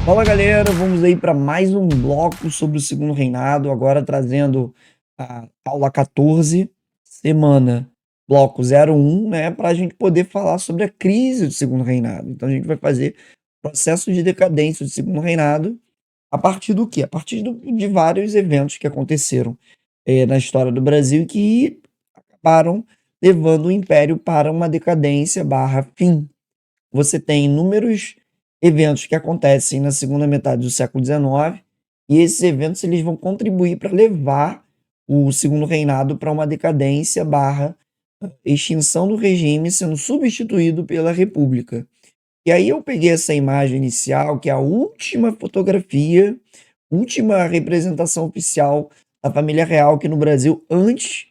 Fala galera, vamos aí para mais um bloco sobre o segundo reinado, agora trazendo a aula 14, semana bloco 01, né, para a gente poder falar sobre a crise do segundo reinado. Então a gente vai fazer processo de decadência do segundo reinado a partir do quê? A partir de vários eventos que aconteceram na história do Brasil e que acabaram levando o império para uma decadência barra fim. Você tem inúmeros eventos que acontecem na segunda metade do século XIX, e esses eventos eles vão contribuir para levar o segundo reinado para uma decadência barra extinção do regime, sendo substituído pela república. E aí eu peguei essa imagem inicial, que é a última fotografia, última representação oficial da família real aqui no Brasil, antes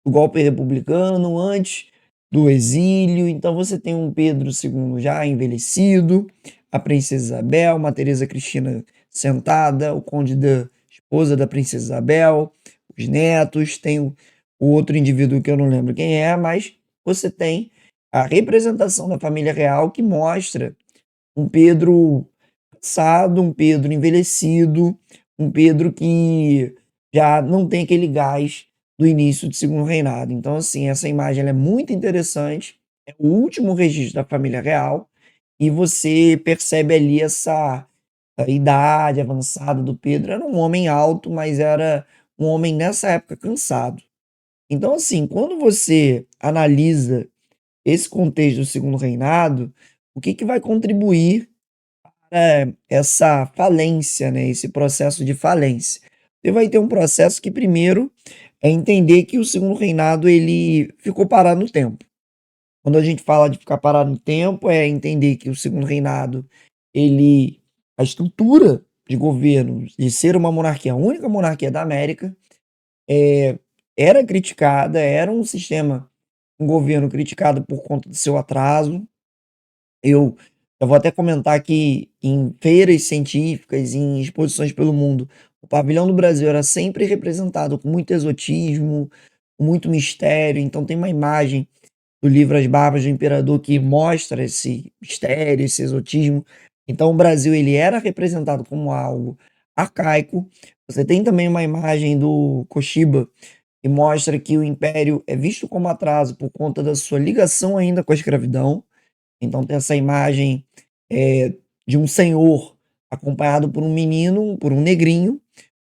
do golpe republicano, antes do exílio. Então você tem um Pedro II já envelhecido, a princesa Isabel, uma Teresa Cristina sentada, o conde da esposa da princesa Isabel, os netos, tem o outro indivíduo que eu não lembro quem é, mas você tem a representação da família real que mostra um Pedro cansado, um Pedro envelhecido, um Pedro que já não tem aquele gás do início do segundo reinado. Então, assim, essa imagem ela é muito interessante, é o último registro da família real, e você percebe ali essa a idade avançada do Pedro. Era um homem alto, mas era um homem nessa época cansado. Então, assim, quando você analisa esse contexto do segundo reinado, o que que vai contribuir para essa falência, né, esse processo de falência? Você vai ter um processo que primeiro é entender que o segundo reinado ele ficou parado no tempo. Quando a gente fala de ficar parado no tempo, é entender que o segundo reinado, ele a estrutura de governo, de ser uma monarquia, a única monarquia da América, eh, era criticada, era um governo criticado por conta do seu atraso. Eu eu vou até comentar que em feiras científicas, em exposições pelo mundo, o pavilhão do Brasil era sempre representado com muito exotismo, com muito mistério. Então tem uma imagem do livro As Barbas do Imperador que mostra esse mistério, esse exotismo. Então o Brasil ele era representado como algo arcaico. Você tem também uma imagem do Koshiba que mostra que o império é visto como atraso por conta da sua ligação ainda com a escravidão. Então tem essa imagem, de um senhor acompanhado por um menino, por um negrinho,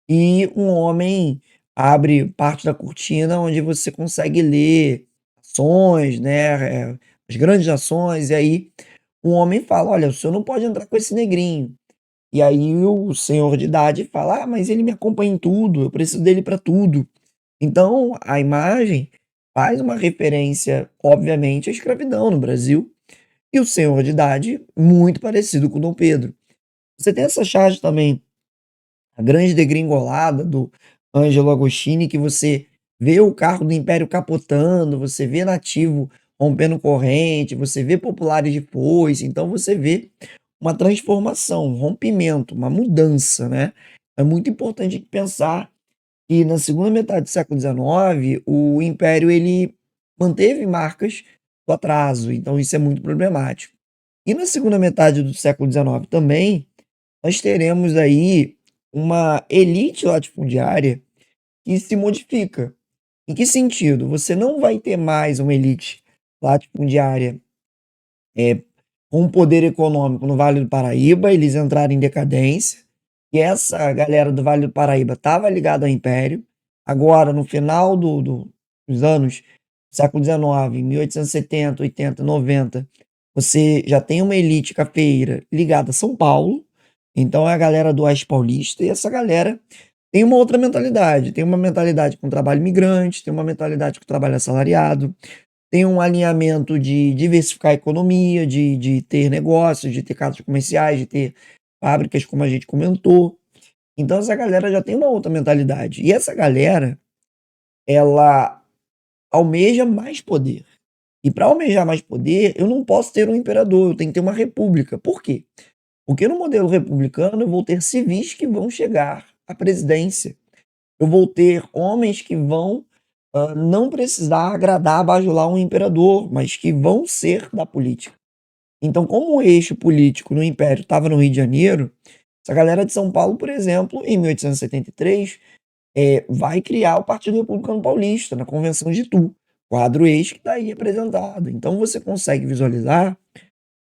e um homem abre parte da cortina onde você consegue ler ações, né, as grandes ações, e aí um homem fala: "Olha, o senhor não pode entrar com esse negrinho". E aí o senhor de idade fala: "Ah, mas ele me acompanha em tudo, eu preciso dele para tudo". Então a imagem faz uma referência, obviamente, à escravidão no Brasil, e o senhor de idade, muito parecido com Dom Pedro. Você tem essa charge também, a grande degringolada do Ângelo Agostini, que você vê o carro do Império capotando, você vê nativo rompendo corrente, você vê populares de foice, então você vê uma transformação, um rompimento, uma mudança, né. É muito importante pensar que na segunda metade do século XIX, o Império ele manteve marcas do atraso, então isso é muito problemático. E na segunda metade do século XIX também, nós teremos aí uma elite latifundiária que se modifica. Em que sentido? Você não vai ter mais uma elite latifundiária, eh, com poder econômico no Vale do Paraíba, eles entraram em decadência, e essa galera do Vale do Paraíba estava ligada ao império. Agora no final dos anos do século XIX, 1870, 80, 90, você já tem uma elite cafeeira ligada a São Paulo, então é a galera do oeste paulista, e essa galera tem uma outra mentalidade, tem uma mentalidade com trabalho imigrante, tem uma mentalidade com trabalho assalariado, tem um alinhamento de diversificar a economia, de ter negócios, de ter casas comerciais, de ter fábricas, como a gente comentou. Então essa galera já tem uma outra mentalidade. E essa galera, ela almeja mais poder. E para almejar mais poder, eu não posso ter um imperador, eu tenho que ter uma república. Por quê? Porque no modelo republicano eu vou ter civis que vão chegar à presidência. Eu vou ter homens que vão, não precisar agradar, bajular um imperador, mas que vão ser da política. Então, como o eixo político no império estava no Rio de Janeiro, Essa galera de São Paulo, por exemplo, em 1873, vai criar o Partido Republicano Paulista, na Convenção de Itu, quadro este que está aí apresentado. Então você consegue visualizar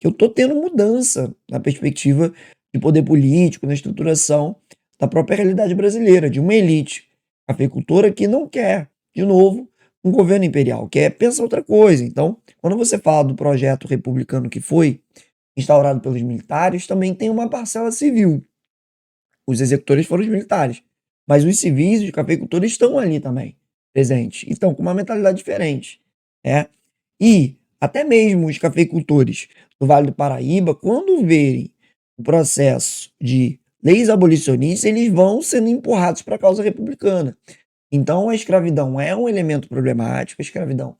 que eu estou tendo mudança na perspectiva de poder político, na estruturação da própria realidade brasileira, de uma elite cafeicultora que não quer, de novo, um governo imperial, quer pensar outra coisa. Então, quando você fala do projeto republicano que foi instaurado pelos militares, também tem uma parcela civil. Os executores foram os militares, mas os civis, os cafeicultores estão ali também, presentes. Então, com uma mentalidade diferente, né? E até mesmo os cafeicultores do Vale do Paraíba, quando verem o processo de leis abolicionistas, eles vão sendo empurrados para a causa republicana. Então, a escravidão é um elemento problemático, a escravidão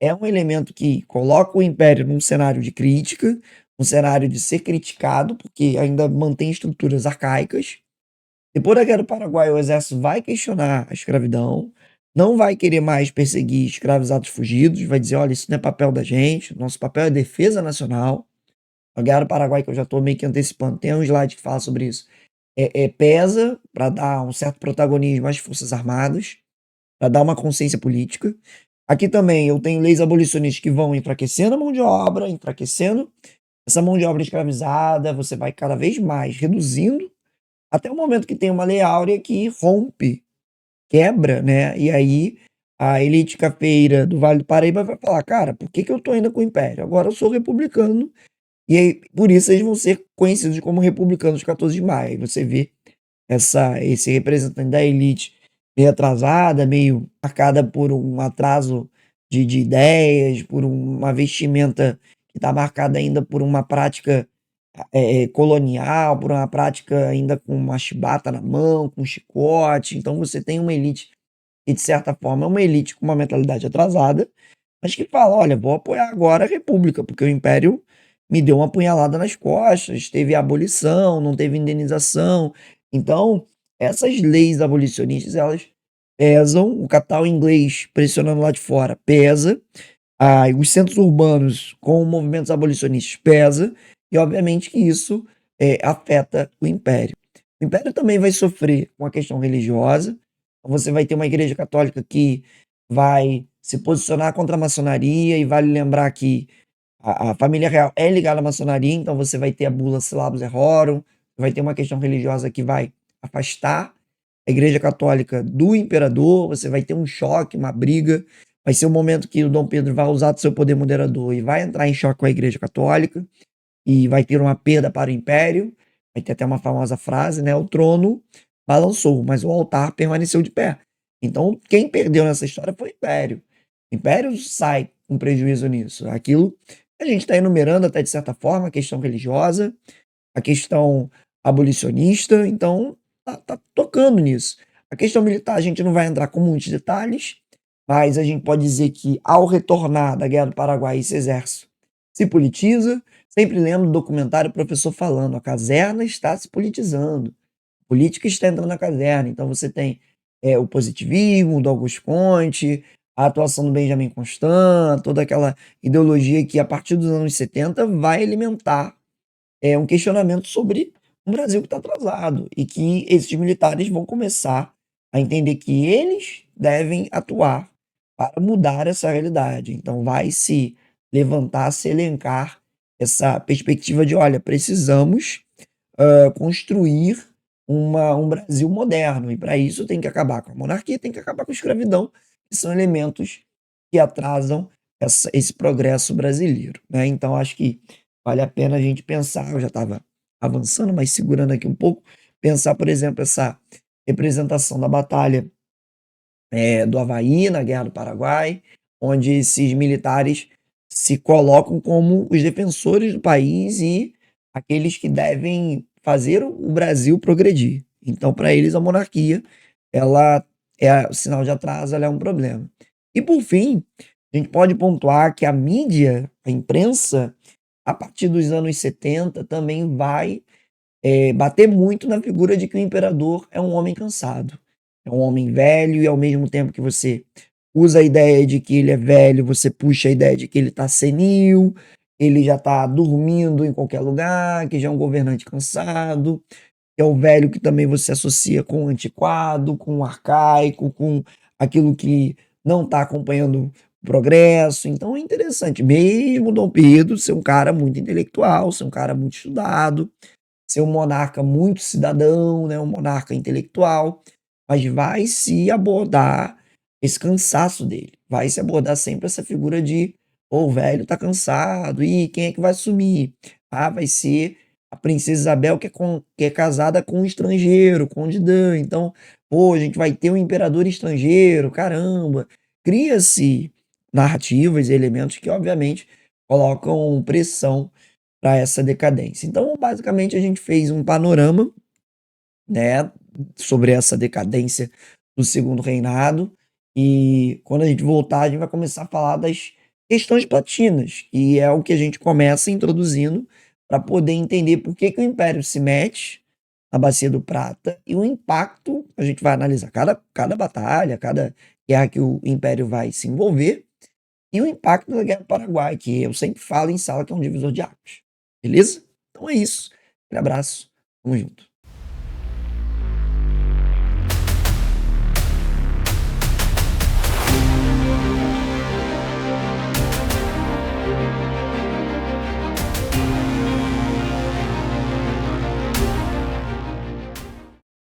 é um elemento que coloca o império num cenário de crítica, um cenário de ser criticado, porque ainda mantém estruturas arcaicas. Depois da Guerra do Paraguai, o exército vai questionar a escravidão, não vai querer mais perseguir escravizados fugidos, vai dizer: olha, isso não é papel da gente, nosso papel é defesa nacional. A Guerra do Paraguai, que eu já estou meio que antecipando, tem um slide que fala sobre isso, pesa para dar um certo protagonismo às Forças Armadas, para dar uma consciência política. Aqui também eu tenho leis abolicionistas que vão enfraquecendo a mão de obra, enfraquecendo essa mão de obra escravizada, você vai cada vez mais reduzindo até o momento que tem uma lei áurea que rompe, quebra, né, e aí a elite cafeira do Vale do Paraíba vai falar: "Cara, por que que eu tô ainda com o império? Agora eu sou republicano", e aí por isso eles vão ser conhecidos como republicanos de 14 de maio. Aí você vê esse representante da elite meio atrasada, meio marcada por um atraso de ideias, por uma vestimenta que está marcada ainda por uma prática colonial, por uma prática ainda com uma chibata na mão, com chicote. Então você tem uma elite que, de certa forma, é uma elite com uma mentalidade atrasada, mas que fala: olha, vou apoiar agora a República, porque o Império me deu uma punhalada nas costas, teve abolição, não teve indenização. Então, essas leis abolicionistas, elas pesam, o capital inglês pressionando lá de fora pesa, os centros urbanos com movimentos abolicionistas pesa, e obviamente que isso afeta o Império. O Império também vai sofrer com a questão religiosa. Você vai ter uma igreja católica que vai se posicionar contra a maçonaria, e vale lembrar que a família real é ligada à maçonaria, então você vai ter a bula Syllabus Errorum, vai ter uma questão religiosa que vai afastar a igreja católica do imperador, você vai ter um choque, uma briga, vai ser o momento que o Dom Pedro vai usar do seu poder moderador e vai entrar em choque com a igreja católica, e vai ter uma perda para o império. Vai ter até uma famosa frase, né? O trono balançou, mas o altar permaneceu de pé. Então, quem perdeu nessa história foi o império. O império sai com prejuízo nisso. Aquilo a gente está enumerando até de certa forma, a questão religiosa, a questão abolicionista, então tá tocando nisso. A questão militar a gente não vai entrar com muitos detalhes, mas a gente pode dizer que ao retornar da Guerra do Paraguai esse exército se politiza. Sempre lembro do documentário o professor falando: a caserna está se politizando, a política está entrando na caserna. Então você tem o positivismo do Augusto Conte, a atuação do Benjamin Constant, toda aquela ideologia que a partir dos anos 70 vai alimentar um questionamento sobre um Brasil que está atrasado, e que esses militares vão começar a entender que eles devem atuar para mudar essa realidade. Então vai se levantar, se elencar essa perspectiva de: olha, precisamos construir um Brasil moderno, e para isso tem que acabar com a monarquia, tem que acabar com a escravidão, que são elementos que atrasam esse progresso brasileiro, né? Então acho que vale a pena a gente pensar. Eu já estava avançando, mas segurando aqui um pouco, pensar, por exemplo, essa representação da batalha do Havaí na Guerra do Paraguai, onde esses militares se colocam como os defensores do país e aqueles que devem fazer o Brasil progredir. Então, para eles, a monarquia, ela é sinal de atraso, ela é um problema. E por fim, a gente pode pontuar que a mídia, a imprensa, a partir dos anos 70, também vai bater muito na figura de que o imperador é um homem cansado, é um homem velho, e ao mesmo tempo que você usa a ideia de que ele é velho, você puxa a ideia de que ele está senil, ele já está dormindo em qualquer lugar, que já é um governante cansado. que é o velho que também você associa com o antiquado, com o arcaico, com aquilo que não está acompanhando o progresso. Então é interessante, mesmo Dom Pedro ser um cara muito intelectual, ser um cara muito estudado, ser um monarca muito cidadão, né, um monarca intelectual, mas vai se abordar esse cansaço dele, vai se abordar sempre essa figura de: "Pô, o velho tá cansado, e quem é que vai assumir? Ah, vai ser a princesa Isabel que é casada com um estrangeiro, com o Didã, então, pô, a gente vai ter um imperador estrangeiro, caramba". Cria-se narrativas e elementos que obviamente colocam pressão para essa decadência. Então, basicamente, a gente fez um panorama, né, sobre essa decadência do segundo reinado, e quando a gente voltar, a gente vai começar a falar das questões platinas, que é o que a gente começa introduzindo para poder entender por que que o império se mete na Bacia do Prata e o impacto, a gente vai analisar cada batalha, cada guerra que o império vai se envolver, e o impacto da Guerra do Paraguai, que eu sempre falo em sala que é um divisor de águas. Beleza? Então é isso. Aquele abraço. Tamo junto.